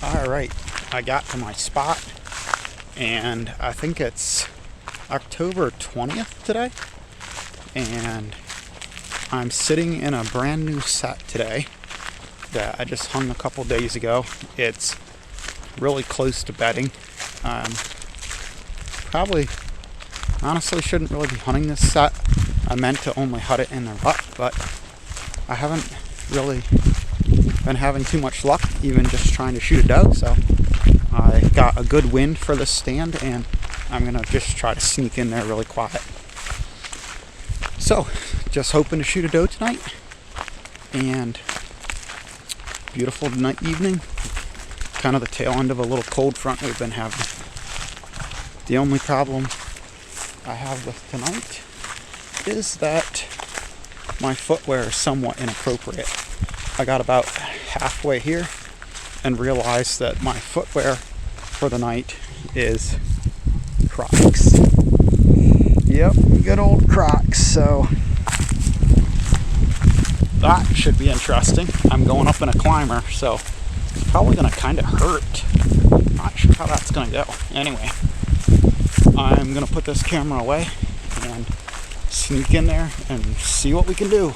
Alright, I got to my spot, and I think it's October 20th today, and I'm sitting in a brand new set today that I just hung a couple days ago. It's really close to bedding. Probably, honestly, shouldn't really be hunting this set. I meant to only hunt it in the rut, but I haven't really been having too much luck, even just trying to shoot a doe. So I got a good wind for this stand, and I'm gonna just try to sneak in there really quiet. So just hoping to shoot a doe tonight, and beautiful night evening, kind of the tail end of a little cold front we've been having. The only problem I have with tonight is that my footwear is somewhat inappropriate. I got about halfway here and realized that my footwear for the night is Crocs. Yep, good old Crocs. So that should be interesting. I'm going up in a climber, so it's probably going to kind of hurt. Not sure how that's going to go. Anyway, I'm going to put this camera away and sneak in there and see what we can do.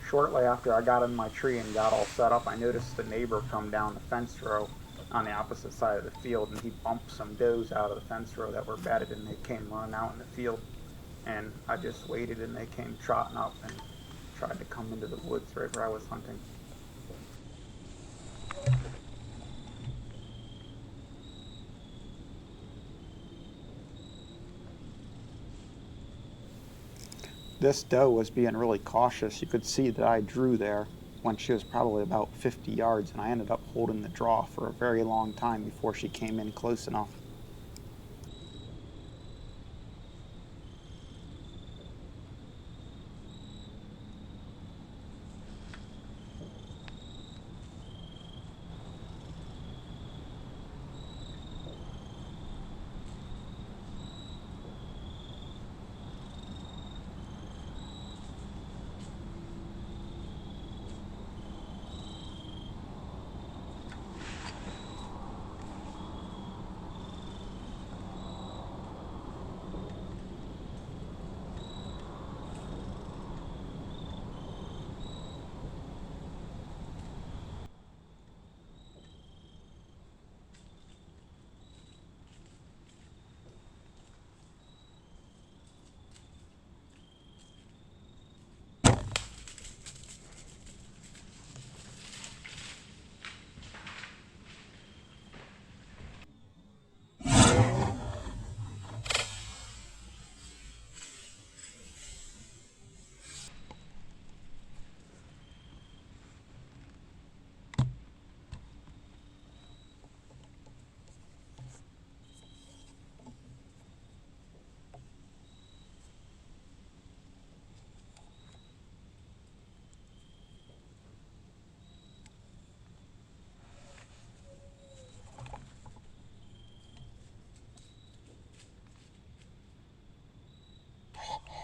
Shortly after I got in my tree and got all set up, I noticed the neighbor come down the fence row on the opposite side of the field, and he bumped some does out of the fence row that were bedded, and they came running out in the field. And I just waited, and they came trotting up and tried to come into the woods right where I was hunting. This doe was being really cautious. You could see that I drew there when she was probably about 50 yards, and I ended up holding the draw for a very long time before she came in close enough.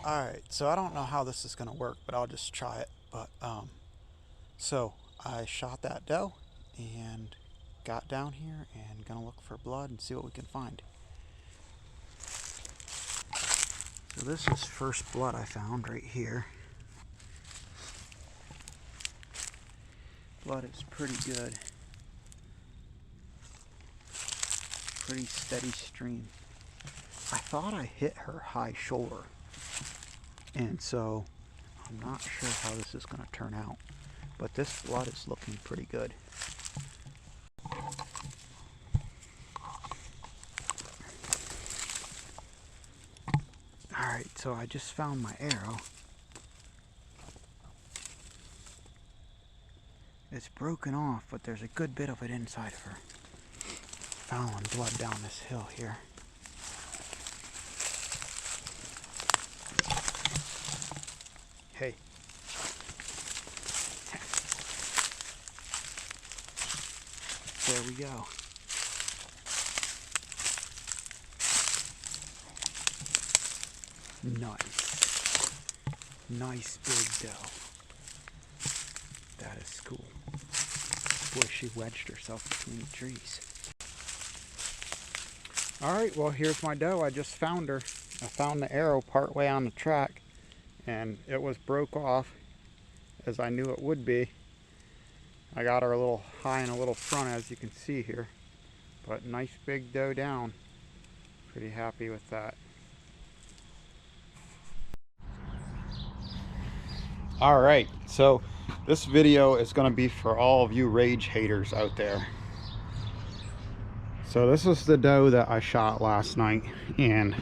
Alright, so I don't know how this is going to work, but I'll just try it. So I shot that doe and got down here and gonna look for blood and see what we can find. So this is first blood I found right here. Blood is pretty good. Pretty steady stream. I thought I hit her high shoulder, and so I'm not sure how this is going to turn out, but this blood is looking pretty good. Alright, so I just found my arrow. It's broken off, but there's a good bit of it inside of her. Following blood down this hill here. Hey. There we go. Nice. Nice big doe. That is cool. Boy, she wedged herself between the trees. Alright, well here's my doe. I just found her. I found the arrow partway on the track, and it was broke off, as I knew it would be. I got her a little high and a little front, as you can see here. But nice big doe down. Pretty happy with that. Alright, so this video is going to be for all of you rage haters out there. So this is the doe that I shot last night, and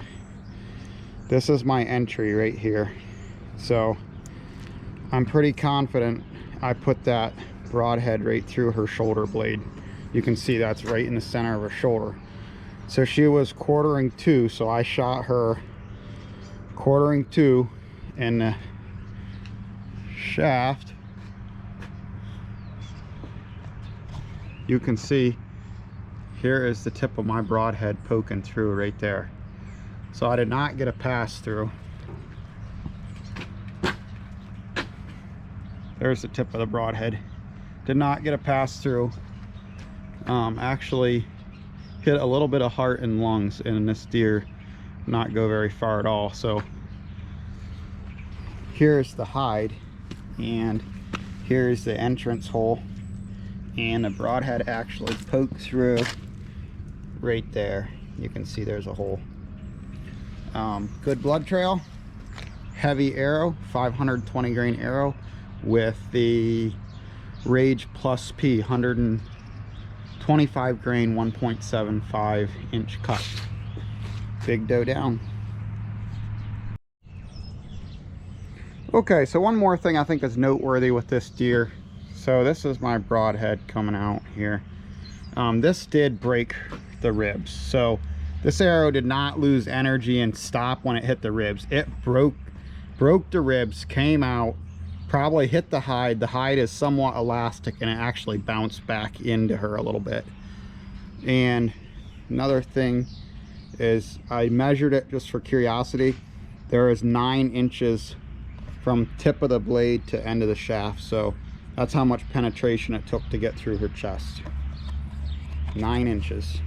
this is my entry right here. So I'm pretty confident I put that broadhead right through her shoulder blade. You can see that's right in the center of her shoulder. So she was 1/4-2, so I shot her 1/4-2 in the shaft. You can see here is the tip of my broadhead poking through right there. So I did not get a pass through. There's the tip of the broadhead. Did not get a pass through. Actually hit a little bit of heart and lungs, and this deer not go very far at all. So here's the hide, and here's the entrance hole, and the broadhead actually poked through right there. You can see there's a hole. Good blood trail, heavy arrow, 520 grain arrow with the Rage Plus P 125 grain 1.75 inch cut. Big doe down. Okay, so one more thing I think is noteworthy with this deer. So this is my broadhead coming out here. This did break the ribs. So this arrow did not lose energy and stop when it hit the ribs. It broke the ribs, came out, probably hit the hide. The hide is somewhat elastic, and it actually bounced back into her a little bit. And another thing is I measured it just for curiosity. There is 9 inches from tip of the blade to end of the shaft. So that's how much penetration it took to get through her chest. 9 inches.